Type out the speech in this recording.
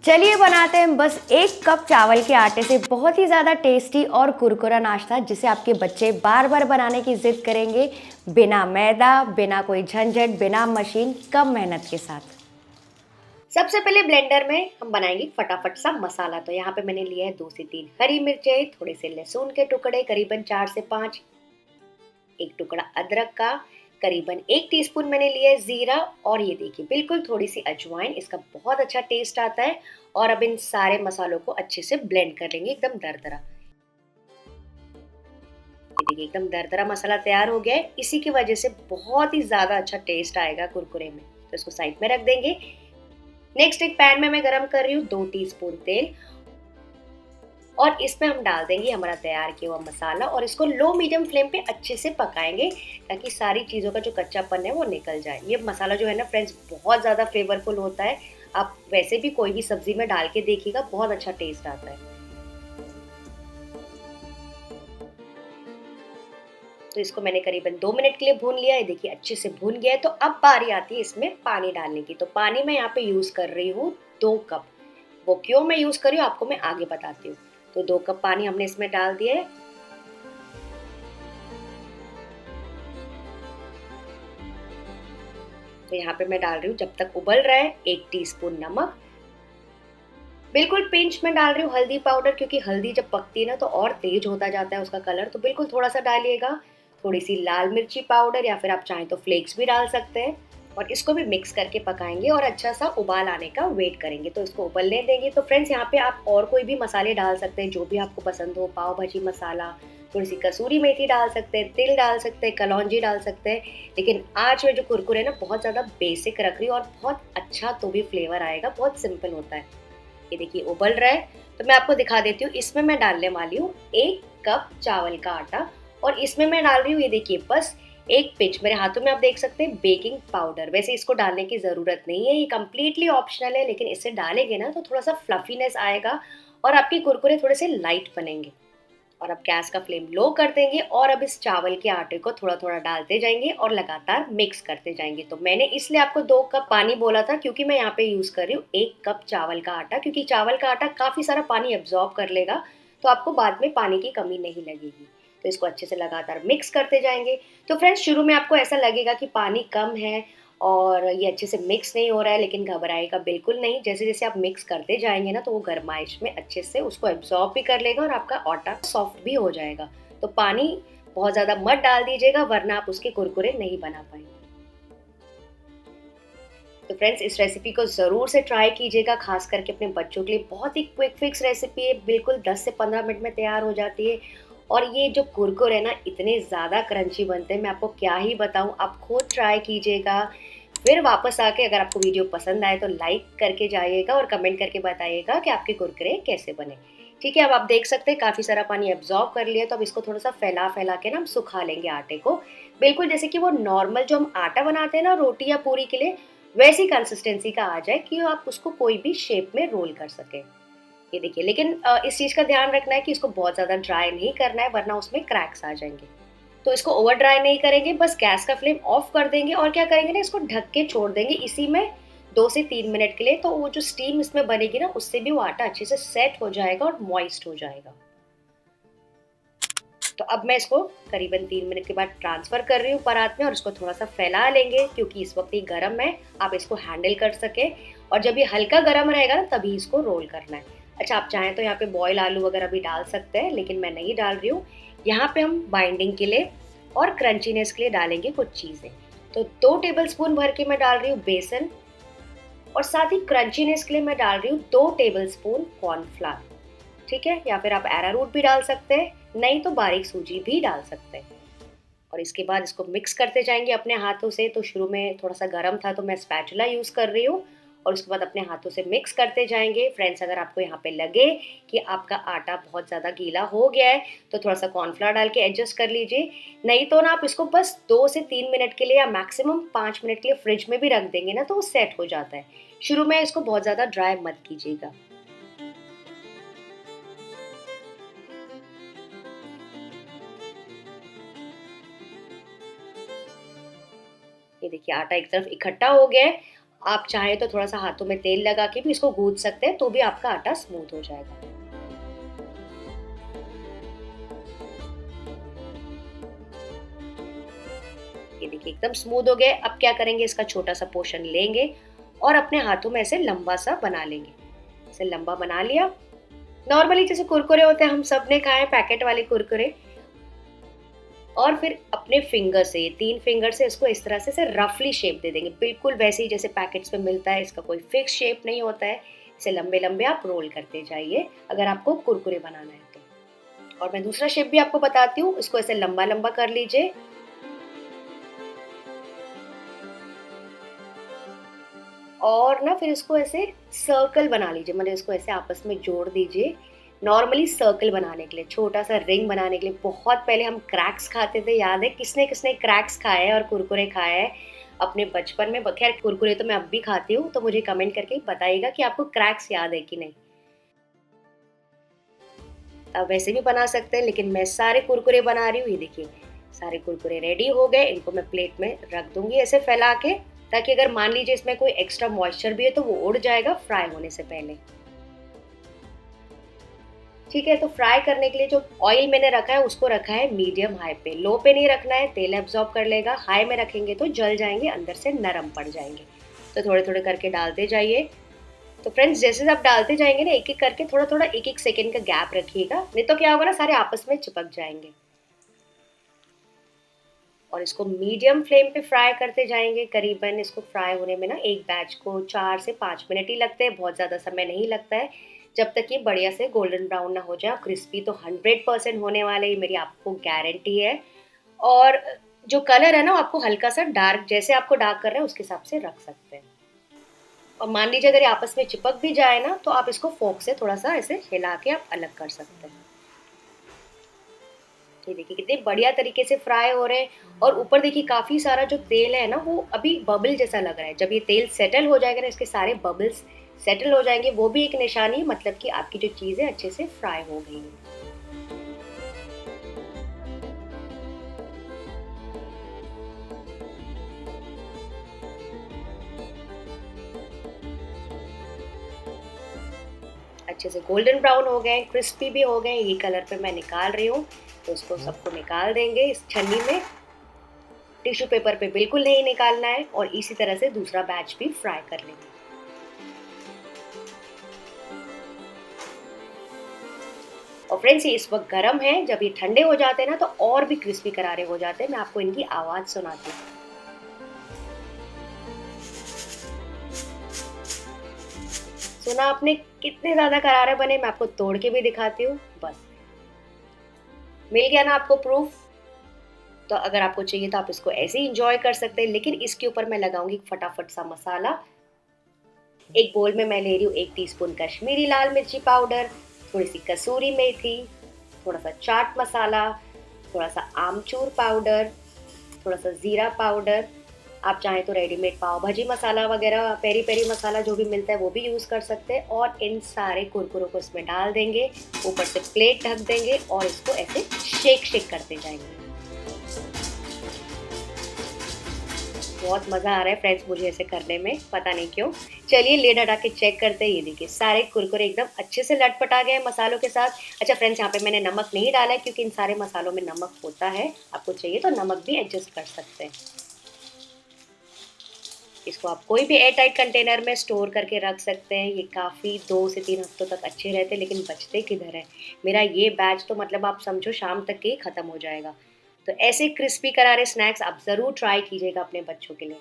चलिए बनाते हैं बस 1 कप चावल के आटे से बहुत ही ज़्यादा टेस्टी और कुरकुरा नाश्ता, जिसे आपके बच्चे बार बार बनाने की ज़िद करेंगे, बिना मैदा, बिना कोई झंझट, बिना मशीन, कम मेहनत के साथ। सबसे पहले ब्लेंडर में हम बनाएंगे फटाफट सा मसाला। तो यहाँ पे मैंने लिया है 2 से 3 हरी मिर्चें, थोड़े से लहसुन के टुकड़े करीबन 4 से 5, एक टुकड़ा अदरक का, करीबन 1 टीस्पून मैंने लिया है जीरा, और ये देखिए बिल्कुल थोड़ी सी अजवाइन, इसका बहुत अच्छा टेस्ट आता है। और अब इन सारे मसालों को अच्छे से ब्लेंड कर लेंगे एकदम दरदरा। ये देखिए एकदम दरदरा मसाला तैयार हो गया है, इसी की वजह से बहुत ही ज्यादा अच्छा टेस्ट आएगा कुरकुरे में। तो इसको साइड में रख देंगे। नेक्स्ट एक पैन में मैं गरम कर रही हूँ 2 टीस्पून तेल, और इसमें हम डाल देंगे हमारा तैयार किया हुआ मसाला, और इसको लो मीडियम फ्लेम पे अच्छे से पकाएंगे ताकि सारी चीज़ों का जो कच्चापन है वो निकल जाए। ये मसाला जो है ना फ्रेंड्स, बहुत ज़्यादा फ्लेवरफुल होता है। आप वैसे भी कोई भी सब्जी में डाल के देखिएगा, बहुत अच्छा टेस्ट आता है। तो इसको मैंने करीबन 2 मिनट के लिए भून लिया है। देखिए अच्छे से भून गया है। तो अब बारी आती है इसमें पानी डालने की। तो पानी मैं यहाँ पे यूज़ कर रही हूँ 2 कप। वो क्यों मैं यूज़ कर रही हूँ आपको मैं आगे बताती हूँ। तो 2 कप पानी हमने इसमें डाल दिया है। तो यहाँ पे मैं डाल रही हूँ, जब तक उबल रहा है, 1 टीस्पून नमक, बिल्कुल पिंच में डाल रही हूँ हल्दी पाउडर, क्योंकि हल्दी जब पकती है ना तो और तेज होता जाता है उसका कलर, तो बिल्कुल थोड़ा सा डालिएगा। थोड़ी सी लाल मिर्ची पाउडर, या फिर आप चाहें तो फ्लेक्स भी डाल सकते हैं। और इसको भी मिक्स करके पकाएंगे और अच्छा सा उबाल आने का वेट करेंगे। तो इसको उबलने देंगे। तो फ्रेंड्स यहाँ पे आप और कोई भी मसाले डाल सकते हैं जो भी आपको पसंद हो। पाव भाजी मसाला, थोड़ी सी कसूरी मेथी डाल सकते हैं, तिल डाल सकते हैं, कलौंजी डाल सकते हैं। लेकिन आज मैं जो कुरकुरे ना बहुत ज़्यादा बेसिक रख रही हूँ, और बहुत अच्छा तो भी फ्लेवर आएगा, बहुत सिंपल होता है। ये देखिए उबल रहा है। तो मैं आपको दिखा देती हूँ। इसमें मैं डालने वाली हूँ 1 कप चावल का आटा, और इसमें मैं डाल रही हूँ, ये देखिए बस 1 पिंच, मेरे हाथों में आप देख सकते हैं, बेकिंग पाउडर। वैसे इसको डालने की ज़रूरत नहीं है, ये कम्प्लीटली ऑप्शनल है, लेकिन इसे डालेंगे ना तो थोड़ा सा फ्लफीनेस आएगा और आपके कुरकुरे थोड़े से लाइट बनेंगे। और अब गैस का फ्लेम लो कर देंगे, और अब इस चावल के आटे को थोड़ा थोड़ा डालते जाएंगे और लगातार मिक्स करते जाएंगे। तो मैंने इसलिए आपको 2 कप पानी बोला था, क्योंकि मैं यहाँ पे यूज कर रही हूँ 1 कप चावल का आटा, क्योंकि चावल का आटा काफी सारा पानी एब्जॉर्ब कर लेगा। तो आपको बाद में पानी की कमी नहीं लगेगी। तो इसको अच्छे से लगातार मिक्स करते जाएंगे। तो फ्रेंड्स, शुरू में आपको ऐसा लगेगा कि पानी कम है और ये अच्छे से मिक्स नहीं हो रहा है, लेकिन घबराएगा बिल्कुल नहीं। जैसे जैसे आप मिक्स करते जाएंगे ना तो वो गरमाइश में अच्छे से उसको एब्जॉर्ब भी कर लेगा और आपका आटा सॉफ्ट भी हो जाएगा। तो पानी बहुत ज़्यादा मत डाल दीजिएगा, वरना आप उसके कुरकुरे नहीं बना पाएंगे। तो फ्रेंड्स, इस रेसिपी को ज़रूर से ट्राई कीजिएगा, खास करके अपने बच्चों के लिए। बहुत ही क्विक फिक्स रेसिपी है, बिल्कुल 10 से 15 मिनट में तैयार हो जाती है। और ये जो कुरकुरे है ना, इतने ज़्यादा क्रंची बनते हैं, मैं आपको क्या ही बताऊं। आप खुद ट्राई कीजिएगा, फिर वापस आके अगर आपको वीडियो पसंद आए तो लाइक करके जाइएगा और कमेंट करके बताइएगा कि आपके कुरकुरे कैसे बने। ठीक है, अब आप देख सकते हैं काफ़ी सारा पानी एब्जॉर्ब कर लिया। तो अब इसको थोड़ा सा फैला फैला के ना हम सुखा लेंगे आटे को, बिल्कुल जैसे कि वो नॉर्मल जो हम आटा बनाते हैं ना रोटी या पूरी के लिए, वैसी कंसिस्टेंसी का आ जाए कि आप उसको कोई भी शेप में रोल कर सके। ये देखिए, लेकिन इस चीज़ का ध्यान रखना है कि इसको बहुत ज़्यादा ड्राई नहीं करना है, वरना उसमें क्रैक्स आ जाएंगे। तो इसको ओवर ड्राई नहीं करेंगे, बस गैस का फ्लेम ऑफ कर देंगे, और क्या करेंगे ना, इसको ढक के छोड़ देंगे इसी में 2 से 3 मिनट के लिए। तो वो जो स्टीम इसमें बनेगी ना, उससे भी वो आटा अच्छे से सेट हो जाएगा और मॉइस्ट हो जाएगा। तो अब मैं इसको करीबन 3 मिनट के बाद ट्रांसफ़र कर रही हूँ परात में, और इसको थोड़ा-सा फैला लेंगे, क्योंकि इस वक़्त ये गरम है, आप इसको हैंडल कर सकें। और जब ये हल्का गरम रहेगा ना, तभी इसको रोल करना है। अच्छा, आप चाहें तो यहाँ पे बॉयल आलू वगैरह भी डाल सकते हैं, लेकिन मैं नहीं डाल रही हूँ। यहाँ पे हम बाइंडिंग के लिए और क्रंचीनेस के लिए डालेंगे कुछ चीज़ें। तो 2 टेबलस्पून भर के मैं डाल रही हूँ बेसन, और साथ ही क्रंचीनेस के लिए मैं डाल रही हूँ 2 टेबलस्पून कॉर्नफ्लावर। ठीक है, या फिर आप अरारूट भी डाल सकते हैं, नहीं तो बारीक सूजी भी डाल सकते हैं। और इसके बाद इसको मिक्स करते जाएंगे अपने हाथों से। तो शुरू में थोड़ा सा गर्म था तो मैं स्पैचुला यूज़ कर रही हूँ, और उसके बाद अपने हाथों से मिक्स करते जाएंगे। फ्रेंड्स, अगर आपको यहाँ पे लगे कि आपका आटा बहुत ज़्यादा गीला हो गया है तो थोड़ा सा कॉर्नफ्लावर डाल के एडजस्ट कर लीजिए। नहीं तो ना आप इसको बस 2 से 3 मिनट के लिए या मैक्सिमम 5 मिनट के लिए फ्रिज में भी रख देंगे ना, तो वो सेट हो जाता है। शुरू में इसको बहुत ज़्यादा ड्राई मत कीजिएगा। ये देखिए आटा एक तरफ इकट्ठा हो गया है। आप चाहें तो थोड़ा-सा हाथों में तेल लगा के भी इसको गूँथ सकते हैं, तो भी आपका आटा स्मूथ हो जाएगा। ये देखिए एकदम स्मूथ हो गए। अब क्या करेंगे, इसका छोटा-सा पोर्शन लेंगे और अपने हाथों में ऐसे लंबा-सा बना लेंगे। ऐसे लंबा बना लिया। नॉर्मली जैसे कुरकुरे होते हैं, हम सबने खाए हैं पैकेट वाले कुरकुरे। और फिर अपने फिंगर से, 3 फिंगर से इसको इस तरह से रफली शेप दे देंगे, बिल्कुल वैसे ही जैसे पैकेट्स में मिलता है। इसका कोई फिक्स शेप नहीं होता है। इसे लंबे-लंबे आप रोल करते जाइए अगर आपको कुरकुरे बनाना है तो। और मैं दूसरा शेप भी आपको बताती हूँ, इसको ऐसे लंबा-लंबा कर लीजिए और ना फिर इसको ऐसे सर्कल बना लीजिए, मतलब इसको ऐसे आपस में जोड़ दीजिए। नॉर्मली सर्कल बनाने के लिए, छोटा-सा रिंग बनाने के लिए बहुत पहले हम क्रैक्स खाते थे, याद है? किसने-किसने क्रैक्स खाए हैं और कुरकुरे खाए हैं अपने बचपन में? ब खैर कुरकुरे तो मैं अब भी खाती हूँ, तो मुझे कमेंट करके बताइएगा कि आपको क्रैक्स याद है कि नहीं? आप वैसे भी बना सकते हैं, लेकिन मैं सारे कुरकुरे बना रही हूँ। ये देखिए, सारे कुरकुरे रेडी हो गए। इनको मैं प्लेट में रख दूँगी ऐसे फैला के, ताकि अगर मान लीजिए इसमें कोई एक्स्ट्रा मॉइस्चर भी है तो वो उड़ जाएगा फ्राई होने से पहले। ठीक है, तो फ्राई करने के लिए जो ऑयल मैंने रखा है उसको रखा है मीडियम हाई पे। लो पे नहीं रखना है, तेल एब्ज़ॉर्ब कर लेगा। हाई में रखेंगे तो जल जाएँगे, अंदर से नरम पड़ जाएँगे। तो थोड़े-थोड़े करके डालते जाइए। तो फ्रेंड्स जैसे आप डालते जाएँगे ना एक-एक करके, थोड़ा-थोड़ा 1-1 सेकंड का गैप रखिएगा, नहीं तो क्या होगा ना, सारे आपस में चिपक जाएँगे। और इसको मीडियम फ्लेम पे फ्राई करते जाएँगे। करीबन इसको फ्राई होने में ना एक बैच को 4 से 5 मिनट ही लगते हैं, बहुत ज़्यादा समय नहीं लगता है। जब तक ये बढ़िया से गोल्डन ब्राउन ना हो जाए। क्रिस्पी तो 100% होने वाले, ये मेरी आपको गारंटी है। और जो कलर है ना, वो आपको हल्का-सा डार्क, जैसे आपको डार्क करना है उसके हिसाब से रख सकते हैं। और मान लीजिए अगर ये आपस में चिपक भी जाए ना, तो आप इसको फोर्क से थोड़ा-सा ऐसे हिला के आप अलग कर सकते हैं। ये देखिए कितने बढ़िया तरीके से फ्राई हो रहे हैं। और ऊपर देखिए काफ़ी सारा जो तेल है ना, वो अभी बबल जैसा लग रहा है। जब ये तेल सेटल हो जाएगा ना, इसके सारे बबल्स सेटल हो जाएँगे, वो भी एक निशानी है, मतलब कि आपकी जो चीज़ें अच्छे से फ्राई हो गई हैं। अच्छे से गोल्डन ब्राउन हो गए, क्रिस्पी भी हो गए, ये कलर पे मैं निकाल रही हूँ। तो इसको सबको निकाल देंगे इस छन्नी में। टिश्यू पेपर पे बिल्कुल नहीं निकालना है। और इसी तरह से दूसरा बैच भी फ्राई कर लेंगे। और फ्रेंड्स ये इस वक़्त गरम है, जब ये ठंडे हो जाते हैं ना तो और भी क्रिस्पी करारे हो जाते हैं। मैं आपको इनकी आवाज़ सुनाती हूँ। सुना आपने कितने ज़्यादा करारे बने? मैं आपको तोड़ के भी दिखाती हूँ, बस। मिल गया ना आपको प्रूफ़? तो अगर आपको चाहिए तो आप इसको ऐसे ही एन्जॉय कर सकते हैं, लेकिन इसके ऊपर मैं लगाऊँगी फटाफट सा मसाला। एक बोल में मैं ले रही हूँ 1 टीस्पून कश्मीरी लाल मिर्ची पाउडर, थोड़ी-सी कसूरी मेथी, थोड़ा-सा चाट मसाला, थोड़ा-सा आमचूर पाउडर, थोड़ा-सा ज़ीरा पाउडर। आप चाहें तो रेडीमेड पाव भाजी मसाला वगैरह, पेरी-पेरी मसाला जो भी मिलता है वो भी यूज़ कर सकते हैं। और इन सारे कुरकुरों को इसमें डाल देंगे, ऊपर से प्लेट ढक देंगे और इसको ऐसे शेक करते जाएँगे। बहुत मज़ा आ रहा है फ्रेंड्स मुझे ऐसे करने में, पता नहीं क्यों। चलिए लिड हटा के चेक करते हैं। ये देखिए सारे कुरकुरे एकदम अच्छे से लटपटा गए हैं मसालों के साथ। अच्छा फ्रेंड्स, यहाँ पे मैंने नमक नहीं डाला है क्योंकि इन सारे मसालों में नमक होता है। आपको चाहिए तो नमक भी एडजस्ट कर सकते हैं। इसको आप कोई भी एयर टाइट कंटेनर में स्टोर करके रख सकते हैं। ये काफ़ी 2 से 3 हफ्तों तक अच्छे रहते हैं, लेकिन बचते किधर हैं। मेरा ये बैच तो मतलब आप समझो शाम तक के ही ख़त्म हो जाएगा। तो ऐसे क्रिस्पी करारे स्नैक्स आप ज़रूर ट्राई कीजिएगा अपने बच्चों के लिए।